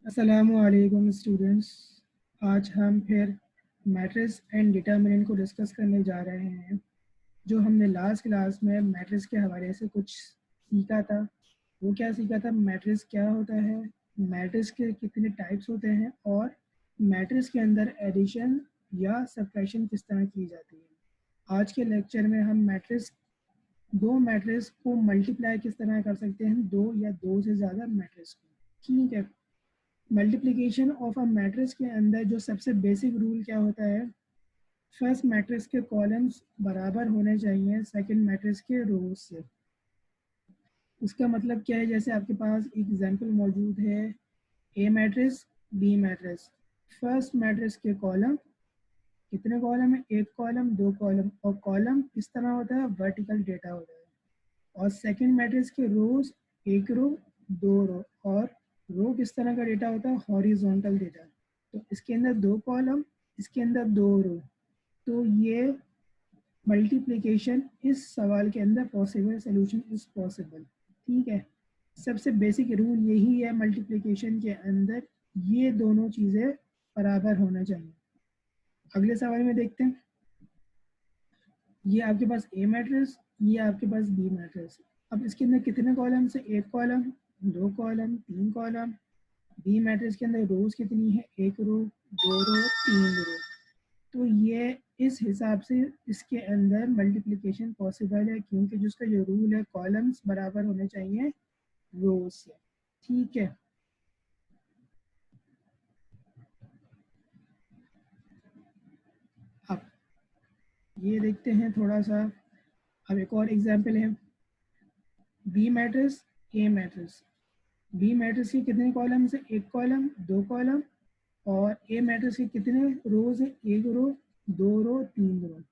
अस्सलामुअलैकुम स्टूडेंट्स। आज हम फिर मैट्रिक्स एंड डिटर्मिनेंट को डिस्कस करने जा रहे हैं। जो हमने लास्ट क्लास में मैट्रिक्स के हवाले से कुछ सीखा था, वो क्या सीखा था, मैट्रिक्स क्या होता है, मैट्रिक्स के कितने टाइप्स होते हैं और मैट्रिक्स के अंदर एडिशन या सब्ट्रैक्शन किस तरह की जाती है। आज के लेक्चर में हम दो मैट्रिक्स को मल्टीप्लाई किस तरह कर सकते हैं, दो या दो से ज़्यादा मैट्रिक्स को। ठीक है। मल्टीप्लिकेशन ऑफ अ मैट्रिक्स के अंदर जो सबसे बेसिक रूल क्या होता है, फर्स्ट मैट्रिक्स के कॉलम्स बराबर होने चाहिए सेकंड मैट्रिक्स के रोज से। उसका मतलब क्या है, जैसे आपके पास एग्जांपल मौजूद है, A matrix B matrix. First matrix के कॉलम, कितने कॉलम है, एक कॉलम दो कॉलम, और कॉलम किस तरह होता है, वर्टिकल डेटा होता है। और सेकंड मैट्रिक्स के रोज, एक रो दो रो, और रो किस तरह का डेटा होता है, हॉरिजॉन्टल डेटा। तो इसके अंदर दो कॉलम, इसके अंदर दो रो, तो ये मल्टीप्लिकेशन इस सवाल के अंदर पॉसिबल, सोल्यूशन इज पॉसिबल। ठीक है। सबसे बेसिक रूल यही है मल्टीप्लिकेशन के अंदर, ये दोनों चीज़ें बराबर होना चाहिए। अगले सवाल में देखते हैं, ये आपके पास ए मैट्रिक्स, ये आपके पास बी मैट्रिक्स। अब इसके अंदर कितने कॉलम से, एक कॉलम दो कॉलम तीन कॉलम। बी मैट्रिक्स के अंदर रोज कितनी है, एक रो दो रो तीन रो। तो ये इस हिसाब से इसके अंदर मल्टीप्लिकेशन पॉसिबल है, क्योंकि जिसका जो रूल है, कॉलम्स बराबर होने चाहिए रोज से। ठीक है। अब ये देखते हैं थोड़ा सा, अब एक और एग्जांपल है, B matrix A matrix. B matrix के कितने कॉलम से, एक कॉलम दो कॉलम, और ए मैट्रिक्स के कितने रोज है, एक रो दो रो तीन रो।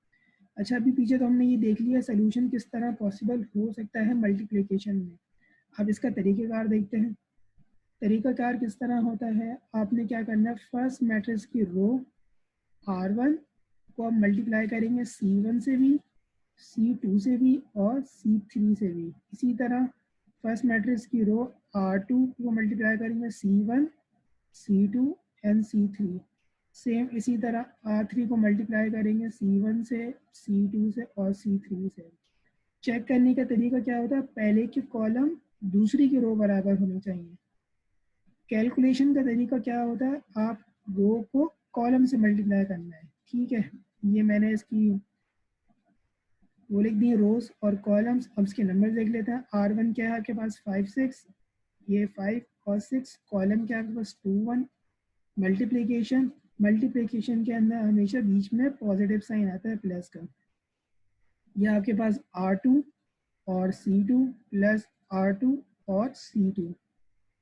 अच्छा, अभी पीछे तो हमने ये देख लिया सोल्यूशन किस तरह पॉसिबल हो सकता है मल्टीप्लिकेशन में। अब इसका तरीक़ेकार देखते हैं। तरीक़ाकार किस तरह होता है, आपने क्या करना है, फर्स्ट मैट्रिक्स की रो R1 को आप मल्टीप्लाई करेंगे C1 से भी, C2 से भी और C3 से भी। इसी तरह फर्स्ट मैट्रिक्स की रो R2 को मल्टीप्लाई करेंगे C1 C2 and C3। Same इसी तरह R3 को मल्टीप्लाई करेंगे C1 से, C2 से और C3 से। चेक करने का तरीका क्या होता है, पहले के कॉलम दूसरी की रो बराबर होनी चाहिए। कैलकुलेशन का तरीका क्या होता है, आप रो को कॉलम से मल्टीप्लाई करना है। ठीक है। ये मैंने इसकी वो लिख दी रोज और कॉलम्स। अब इसके नंबर देख लेते हैं। R1 क्या है आपके पास 5 6, ये 5 और 6, कॉलम क्या है आपके पास 2 1। मल्टीप्लिकेशन के अंदर हमेशा बीच में पॉजिटिव साइन आता है, प्लस का। यह आपके पास R2 और C2 प्लस R2 और C2।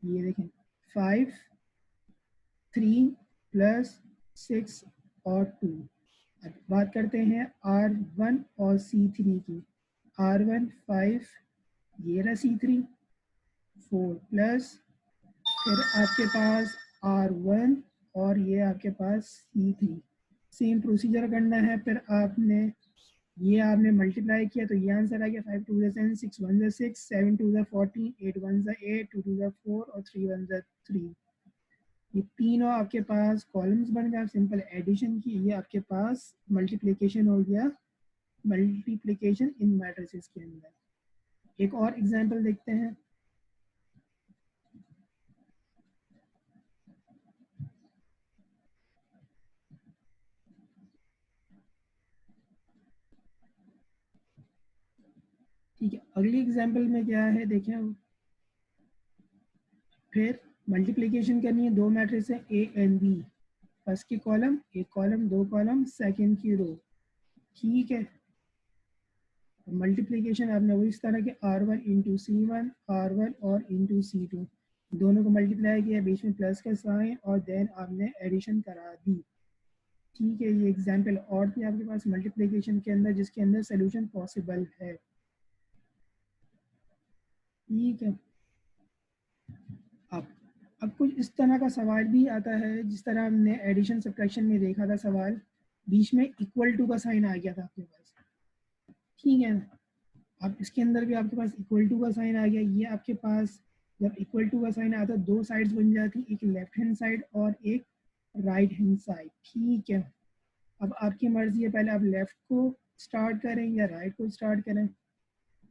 ये देखें 5 3 प्लस 6 और 2। अब बात करते हैं R1 और C3 की। R1 5, ये रहा C3 4 प्लस, फिर आपके पास R1 और ये आपके पास C3। सेम प्रोसीजर करना है। फिर आपने मल्टीप्लाई किया तो ये आंसर आ गया 5 2 10 6 1 6 7 2 14 8 1 8 2 2 4 और 3 1 3। ये तीनों आपके पास कॉलम्स बन गए। सिंपल एडिशन की, ये आपके पास मल्टीप्लिकेशन हो गया, मल्टीप्लिकेशन इन मैट्रिसेस के अंदर। एक और एग्जांपल देखते हैं। ठीक है, अगली एग्जांपल में क्या है देखें। फिर मल्टीप्लिकेशन करनी है, दो मैट्रिक्स है ए एंड बी। फर्स्ट की कॉलम, एक कॉलम दो कॉलम, सेकंड की रो। ठीक है। मल्टीप्लिकेशन आपने वही इस तरह के R1 इंटू C1, R1 और इंटू C2 दोनों को मल्टीप्लाई किया, बीच में प्लस का साइन, और देन आपने एडिशन करा दी। ठीक है। ये एग्जांपल और थी आपके पास मल्टीप्लिकेशन के अंदर, जिसके अंदर सोल्यूशन पॉसिबल है। ठीक है। अब अब कुछ इस तरह का सवाल भी आता है, जिस तरह हमने एडिशन सब्ट्रैक्शन में देखा था सवाल, बीच में इक्वल टू का साइन आ गया था आपके पास। ठीक है। अब इसके अंदर भी आपके पास इक्वल टू का साइन आ गया। ये आपके पास जब इक्वल टू का साइन आता दो साइड्स बन जाती, एक लेफ्ट हैंड साइड और एक राइट हैंड साइड। ठीक है, अब आपकी मर्जी है, पहले आप लेफ्ट को स्टार्ट करें या राइट को स्टार्ट करें।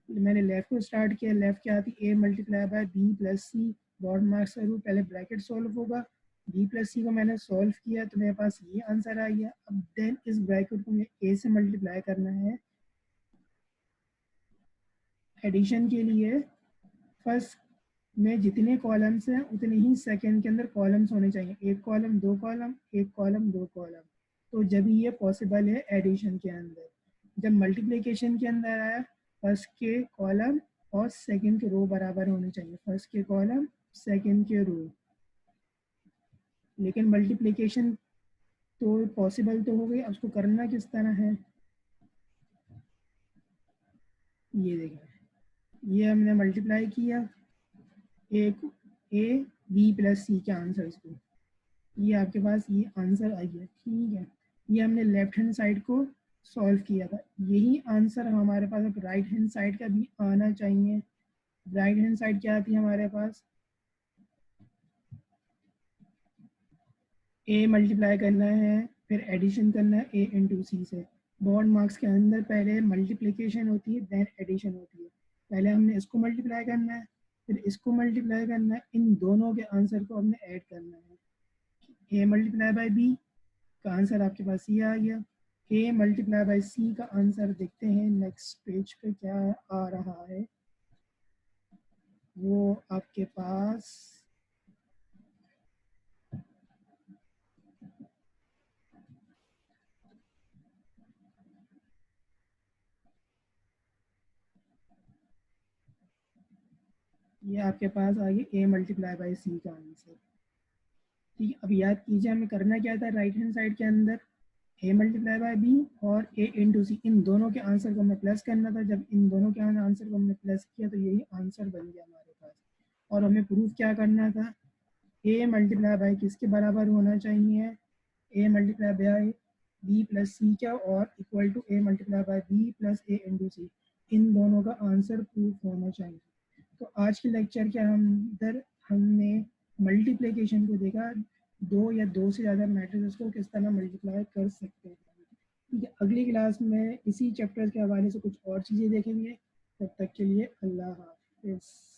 मैंने लेफ्ट को स्टार्ट किया, लेफ्ट क्या आती A multiply by B plus C, dot marks करूँ, पहले ब्रैकेट सॉल्व होगा, बी प्लस सी को मैंने सॉल्व किया तो मेरे पास ये आंसर आ गया। अब देन इस ब्रैकेट को मुझे ए से मल्टीप्लाई करना है। एडिशन के लिए फर्स्ट में जितने कॉलम्स हैं उतने ही सेकंड के अंदर कॉलम्स होने चाहिए, एक कॉलम दो कॉलम, एक कॉलम दो कॉलम, तो जब ये पॉसिबल है एडिशन के अंदर। जब मल्टीप्लिकेशन के अंदर आया, फर्स्ट के कॉलम और सेकंड के रो बराबर होने चाहिए, फर्स्ट के कॉलम सेकंड के रो। लेकिन मल्टीप्लिकेशन तो पॉसिबल तो हो गई, अब उसको करना किस तरह है, ये देखें, ये हमने मल्टीप्लाई किया ए बी प्लस सी के आंसर को, ये आपके पास ये आंसर आई है। ठीक है, ये हमने लेफ्ट हैंड साइड को सॉल्व किया था, यही आंसर हमारे पास अब राइट हैंड साइड का भी आना चाहिए। राइट हैंड साइड क्या आती है हमारे पास, ए मल्टीप्लाई करना है, फिर एडिशन करना है ए इंटू सी से। बॉन्ड मार्क्स के अंदर पहले मल्टीप्लिकेशन होती है देन एडिशन होती है, पहले हमने इसको मल्टीप्लाई करना है, फिर इसको मल्टीप्लाई करना है, इन दोनों के आंसर को हमने ऐड करना है। ए मल्टीप्लाई बाई बी का आंसर आपके पास ये आ गया, ए मल्टीप्लाई बाई सी का आंसर देखते हैं नेक्स्ट पेज पे क्या आ रहा है। वो आपके पास ये आपके पास आ गया ए मल्टीप्लाई बाई सी का आंसर। ठीक है, अब याद कीजिए हमें करना क्या था, राइट हैंड साइड के अंदर ए मल्टीप्लाई बाय बी और ए इंटू सी, इन दोनों के आंसर को हमें प्लस करना था। जब इन दोनों के आंसर को हमने प्लस किया तो यही आंसर बन गया हमारे पास। और हमें प्रूफ क्या करना था, ए मल्टीप्लाई बाय किसके बराबर होना चाहिए, A multiply by B plus C क्या, और equal to A multiply by B plus A into C, इन दोनों का आंसर प्रूफ होना चाहिए। तो आज के लेक्चर के अंदर हमने मल्टीप्लिकेशन को देखा, दो या दो से ज़्यादा मैट्रिक्स को किस तरह मल्टीप्लाई कर सकते हैं। ठीक है, अगली क्लास में इसी चैप्टर के हवाले से कुछ और चीज़ें देखेंगे। तब तक के लिए अल्लाह हाफिज़।